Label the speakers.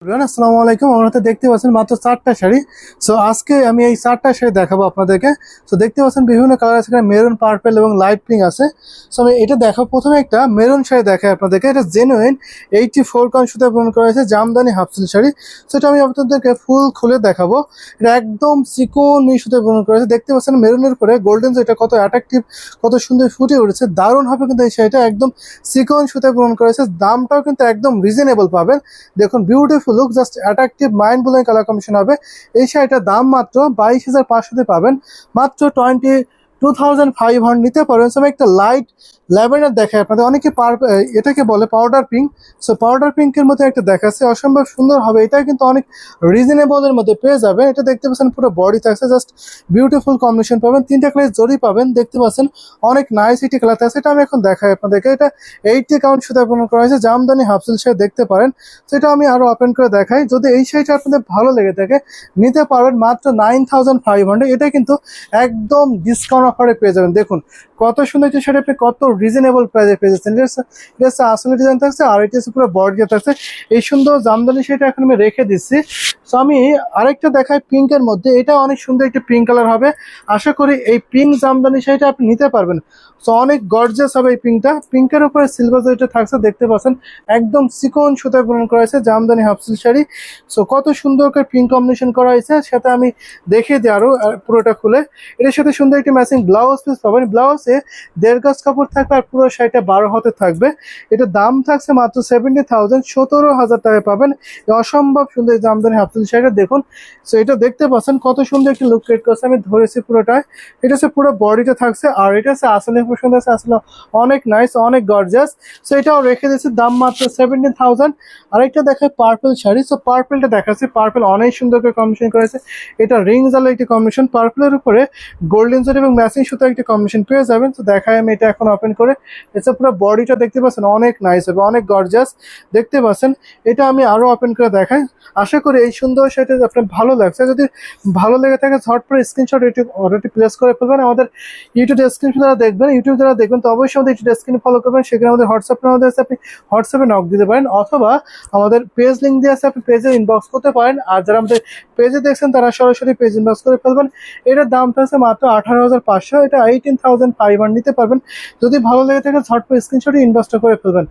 Speaker 1: আসসালামু আলাইকুম। আমরা তো দেখতে পাচ্ছেন মাত্র 4টা শাড়ি। সো আজকে আমি এই 4টা শাড়ি দেখাবো আপনাদেরকে। সো দেখতে পাচ্ছেন বিভিন্ন কালার আছে, এখানে মেরুন, পার্পল এবং লাইট পিঙ্ক আছে। সো আমি এটা দেখাবো। প্রথমে একটা মেরুন শাড়ি দেখাই আপনাদেরকে। এটা জেনুইন 84 কাউন্ট সুতায় বুনন করা হয়েছে, Jamdani half silk sari. So এটা আমি আপনাদেরকে ফুল খুলে দেখাবো। এটা একদম চিকন সুতায় বুনন করা হয়েছে। দেখতে পাচ্ছেন মেরুনের উপরে গোল্ডেন, এটা কত অ্যাট্রাকটিভ, কত সুন্দর ফুটে উঠেছে। দারুণ হবে কিন্তু এই শাড়িটা, একদম চিকন সুতায় বুনন করা হয়েছে। দামটাও কিন্তু একদম রিজনেবল পাবেন। দেখুন beautiful look, just attractive mind blowing colour combination হবে। এই শাড়িটার দাম মাত্র 22,500 পাবেন, মাত্র 22,500 নিতে পারবেন। আমি একটা লাইট ল্যাভেন্ডার দেখায় আপনাদের, অনেকে এটাকে বলে পাউডার পিঙ্ক। সো পাউডার পিঙ্কের মধ্যে একটা দেখাচ্ছে, অসম্ভব সুন্দর হবে। এটা কিন্তু অনেক রিজনেবলের মধ্যে পেয়ে যাবেন। এটা দেখতে পাচ্ছেন পুরো বডি থাকছে, জাস্ট বিউটিফুল কম্বিনেশন পাবেন। 3টা কালার জরি পাবেন, দেখতে পাচ্ছেন অনেক নাইস একটি কালার থাকছে। এটা আমি এখন দেখাই আপনাদেরকে। এটা 80 কাউন্ট সুতায় বুনন করা হয়েছে, জামদানি হাফ সিল্ক শাড়ি দেখতে পারেন। সেটা আমি আরো ওপেন করে দেখাই। যদি এই শাড়িটা আপনাদের ভালো লেগে থাকে নিতে পারবেন মাত্র 9,500। এটা কিন্তু একদম ডিসকাউন্ট অফারে পেয়ে যাবেন। দেখুন কত সুন্দর একটি শাড়ি, আপনি কত রিজনেবল প্রাইসে পেয়ে যাচ্ছেন। এটা হচ্ছে আসলে ডিজাইন থাকছে, আর এটা হচ্ছে পুরো বডি থাকছে। এই সুন্দর জামদানি শাড়িটা এখন আমি রেখে দিচ্ছি। সো আমি আরেকটা দেখাই পিঙ্কের মধ্যে। এটা অনেক সুন্দর একটি পিঙ্ক কালার হবে। আশা করি এই পিঙ্ক জামদানি শাড়িটা আপনি নিতে পারবেন। সো অনেক গর্জিয়াস হবে এই পিঙ্কটা। পিঙ্কের উপরে সিলভার জরিটা থাকছে, দেখতে পাচ্ছেন একদম চিকন সুতায় বুনন করা হয়েছে, Jamdani half silk sari. So কত সুন্দর করে পিঙ্ক কম্বিনেশন করা হয়েছে, সেটা আমি দেখিয়ে দিই আরো পুরোটা খুলে। এটার সাথে সুন্দর একটি ম্যাচিং ব্লাউজ পিস পাবেন। ব্লাউজে 1.5 গজ কাপড় থাকবে, আর পুরো শাড়িটা 12 হাতে থাকবে। এটা দাম থাকছে মাত্র 70,000, 17,000 টাকায় পাবেন এই অসম্ভব সুন্দর জামদানি হাফ সিল্ক শাড়িটা। দেখুন সো এটা দেখতে পাচ্ছেন কত সুন্দর একটি লুক ক্রিয়েট করছে। আমি ধরেছি পুরোটায়। এটা হচ্ছে পুরো বডিটা থাকছে, আর এটা হচ্ছে আসলে সুন্দর আছে, আসলে অনেক নাইস, অনেক গর্জিয়াস। সো এটাও রেখে দিয়েছি দাম মাত্র 17,000। আরেকটা দেখায় পার্পল শাড়ি। সো পার্পলটা দেখাচ্ছে, পার্পল অনেক সুন্দর করে কম্বিনেশন করেছে। এটা রিং জালের একটি কম্বিনেশন, পার্পলের উপরে গোল্ডেন জরি এবং ম্যাচিং সুতার একটি কম্বিনেশন পেয়ে যাবেন। তো দেখায় আমি এটা এখন ওপেন করে। এটা পুরো বডিটা দেখতে পাচ্ছেন অনেক নাইস হবে, অনেক গর্জিয়াস দেখতে পাচ্ছেন। এটা আমি আরো ওপেন করে দেখাই। আশা করি এই সুন্দর শাড়িটা আপনার ভালো লাগছে। যদি ভালো লেগে থাকে ঝটপট স্ক্রিনশট অর্ডারটি প্লেস করে ফেলবেন। আমাদের ইউটিউব ডেসক্রিপশন যারা দেখবেন, তো অবশ্যই আমাদের ইউটিউব ডেসক্রিপশন ফলো করবেন। সেখানে আমাদের হোয়াটসঅ্যাপ নাম্বার আছে, আপনি হোয়াটসঅ্যাপে নক দিতে পারেন, অথবা আমাদের পেজ লিঙ্ক দিয়ে আছে, আপনি পেজে ইনবক্স করতে পারেন। আর যারা আমাদের পেজে দেখছেন তারা সরাসরি পেজ ইনবক্স করে ফেলবেন। এটার দামটা আছে মাত্র 18,500। এটা 18,500 নিতে পারবেন। যদি ভালো লেগে থাকে ঝটপট স্ক্রিনশটে ইনবক্সটা করে ফেলবেন।